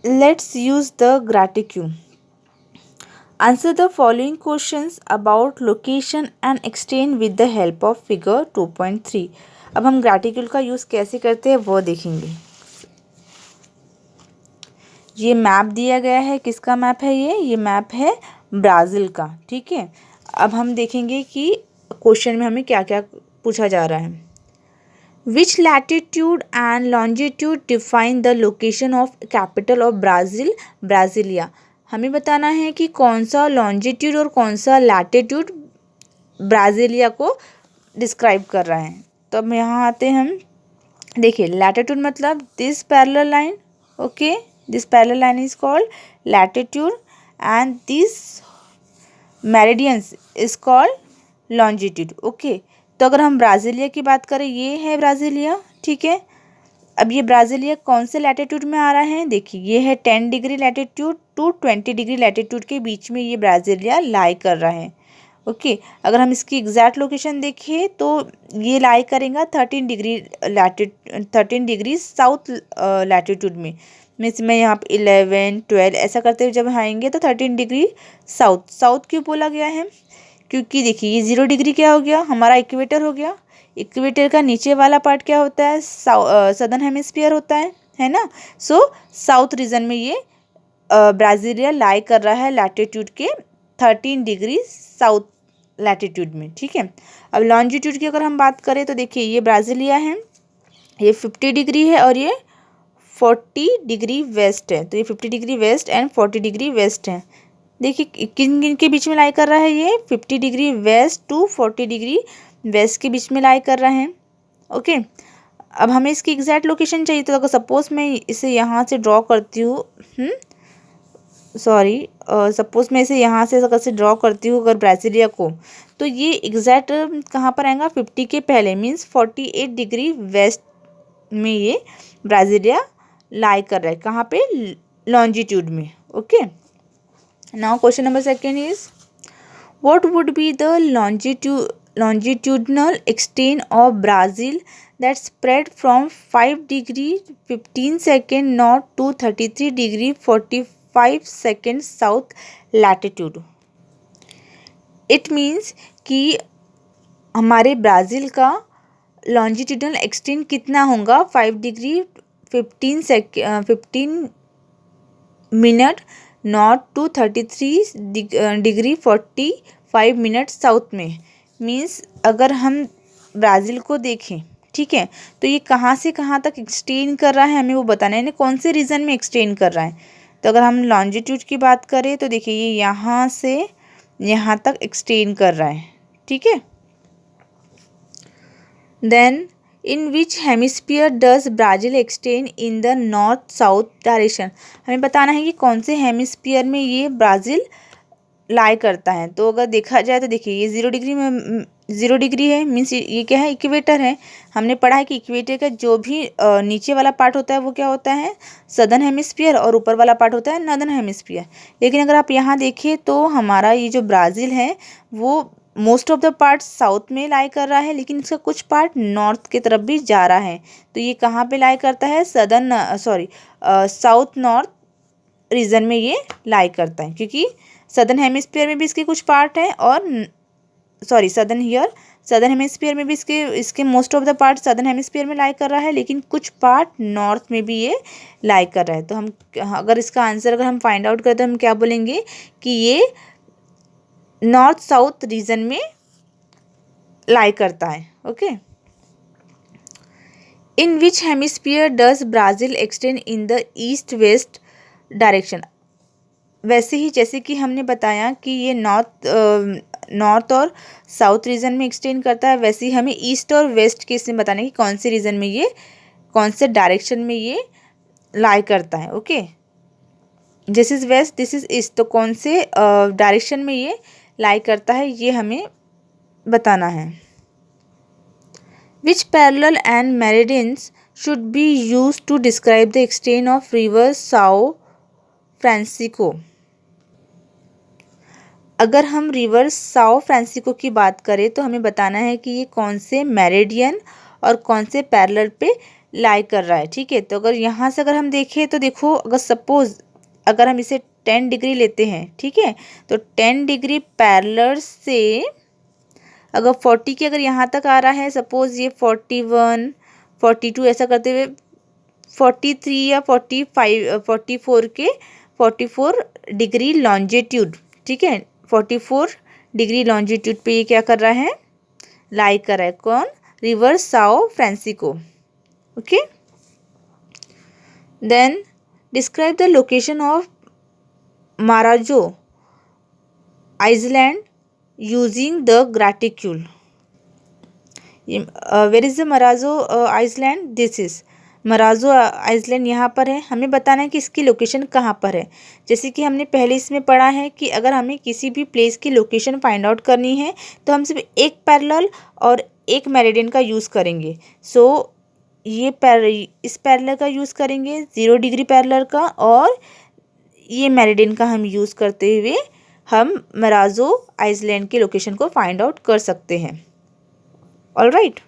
Let's use the gratitude. Answer the following questions about location and extent with the help of figure 2.3. अब हम gratitude का use कैसे करते हैं वो देखेंगे। ये मैप दिया गया है, किसका मैप है ये मैप है ब्राज़ील का। ठीक है, अब हम देखेंगे कि क्वेश्चन में हमें क्या क्या पूछा जा रहा है। Which latitude and longitude define the location of capital of Brazil, Brasilia? हमें बताना है कि कौन सा लॉन्जिट्यूड और कौन सा लैटिट्यूड ब्राज़ीलिया को डिस्क्राइब कर रहा है। तो अब यहाँ आते हैं हम। देखिए, लैटिट्यूड मतलब this parallel line, okay, this parallel line is called latitude and this meridians is called longitude. Okay, तो अगर हम ब्राज़ीलिया की बात करें, ये है ब्राज़ीलिया। ठीक है, अब ये ब्राज़ीलिया कौन से लैटिट्यूड में आ रहा है? देखिए, ये है 10 degree latitude to 20 degree latitude के बीच में ये ब्राज़ीलिया लाई कर रहा है। ओके, अगर हम इसकी एग्जैक्ट लोकेशन देखें तो ये लाई करेगा 13 डिग्री साउथ लैटिट्यूड में। मीन्स में यहाँ पे 11, 12 ऐसा करते हुए जब आएंगे तो 13 डिग्री साउथ। साउथ क्यों बोला गया है? क्योंकि देखिए, ये 0 डिग्री क्या हो गया, हमारा इक्वेटर हो गया। इक्वेटर का नीचे वाला पार्ट क्या होता है? सदर्न हेमिस्फीयर होता है ना। सो साउथ रीजन में ये ब्राज़ीलिया लाई कर रहा है लैटिट्यूड के 13 डिग्री साउथ लैटिट्यूड में। ठीक है, अब लॉन्जिट्यूड की अगर हम बात करें तो देखिए, ये ब्राज़ीलिया है, ये 50 डिग्री है और ये 40 डिग्री वेस्ट है। तो ये 50 degree waste and 40 degree waste है। देखिए, किन किन के बीच में लाई कर रहा है? ये 50 degree west to 40 degree west के बीच में लाई कर रहा है। ओके, अब हमें इसकी एग्जैक्ट लोकेशन चाहिए। तो अगर सपोज मैं इसे यहाँ से ड्रॉ करती हूँ, सपोज मैं इसे यहाँ से अगर से ड्रॉ करती हूँ अगर ब्राज़ीलिया को, तो ये एग्जैक्ट कहाँ पर आएगा? 50 के पहले, मीन्स 48 डिग्री वेस्ट में ये ब्राज़ीलिया लाई कर रहा है। कहाँ पे? लॉन्जिट्यूड में। Okay, now question number second is what would be the longitudinal extent of Brazil that spread from 5 degree 15 second north to 33 degree 45 second south latitude? It means कि हमारे ब्राज़ील का लॉन्जिट्यूडनल एक्सटेंट कितना होगा? 5 degree 15 minute north to 33 degree 45 minute south में। Means अगर हम Brazil को देखें, ठीक है, तो ये कहाँ से कहाँ तक एक्सटेंड कर रहा है हमें वो बताना है, यानी कौन से रीजन में एक्सटेंड कर रहा है। तो अगर हम लॉन्जिट्यूड की बात करें तो देखिए, ये यहाँ से यहाँ तक एक्सटेंड कर रहा है। ठीक है, then in which hemisphere does Brazil extend in the north south direction? हमें बताना है कि कौन से हेमिस्फीयर में ये ब्राज़ील लाई करता है। तो अगर देखा जाए तो देखिए, ये 0 डिग्री में 0 डिग्री है, मीन्स ये क्या है? इक्वेटर है। हमने पढ़ा है कि इक्वेटर का जो भी नीचे वाला पार्ट होता है वो क्या होता है? सदर्न हेमिस्फीयर, और ऊपर वाला पार्ट होता है नॉर्दर्न हेमिस्फीयर। लेकिन अगर आप यहाँ देखिए तो हमारा ये जो ब्राज़ील है वो most of the part south में लाई कर रहा है, लेकिन इसका कुछ पार्ट नॉर्थ की तरफ भी जा रहा है। तो ये कहाँ पे लाई करता है? साउथ नॉर्थ रीजन में ये लाई करता है, क्योंकि सदर्न हेमिस्फीयर में भी इसके कुछ पार्ट है और सदर्न हेमिस्फीयर में भी इसके most of the part southern hemisphere में लाई कर रहा है, लेकिन कुछ पार्ट नॉर्थ में भी ये लाई कर रहा है। तो हम अगर इसका आंसर अगर हम फाइंड आउट करें तो हम क्या बोलेंगे कि ये नॉर्थ साउथ रीजन में लाई करता है। Okay, in which hemisphere does Brazil extend in the east west direction? वैसे ही जैसे कि हमने बताया कि ये नॉर्थ और साउथ रीजन में एक्सटेंड करता है, वैसे ही हमें ईस्ट और वेस्ट के इसमें बताना है कि कौन से रीजन में ये, कौन से डायरेक्शन में ये लाई करता है। Okay, this is west, this is east, तो कौन से डायरेक्शन में ये लाई करता है ये हमें बताना है। Which parallel and meridians should be used to describe the extent of river Sao Francisco? अगर हम रिवर साओ फ्रांसिस्को की बात करें तो हमें बताना है कि ये कौन से मेरिडियन और कौन से पैरेलल पे लाई कर रहा है, ठीक है। तो अगर यहाँ से अगर हम देखें तो देखो, अगर सपोज अगर हम इसे 10 डिग्री लेते हैं, ठीक है, तो 10 डिग्री पैरेलल से अगर 40 की अगर यहाँ तक आ रहा है, सपोज ये 41 42 ऐसा करते हुए 43 या 45 44 के 44 डिग्री लॉन्जिट्यूड, ठीक है, 44 डिग्री लॉन्जिट्यूड पे ये क्या कर रहा है, लाई कर रहा है। कौन? River Sao Francisco. Okay, then describe the location of Marajo island using the graticule. Where is the Marajo island? This is Marajo island, यहाँ पर है। हमें बताना है कि इसकी लोकेशन कहाँ पर है। जैसे कि हमने पहले इसमें पढ़ा है कि अगर हमें किसी भी प्लेस की लोकेशन फाइंड आउट करनी है तो हम सिर्फ एक पैरेलल और एक मेरिडियन का यूज़ करेंगे। सो ये इस पैरेलल का यूज़ करेंगे 0 डिग्री पैरेलल का, और ये मेरिडियन का हम यूज़ करते हुए हम मराजो आइसलैंड की लोकेशन को फाइंड आउट कर सकते हैं। All right.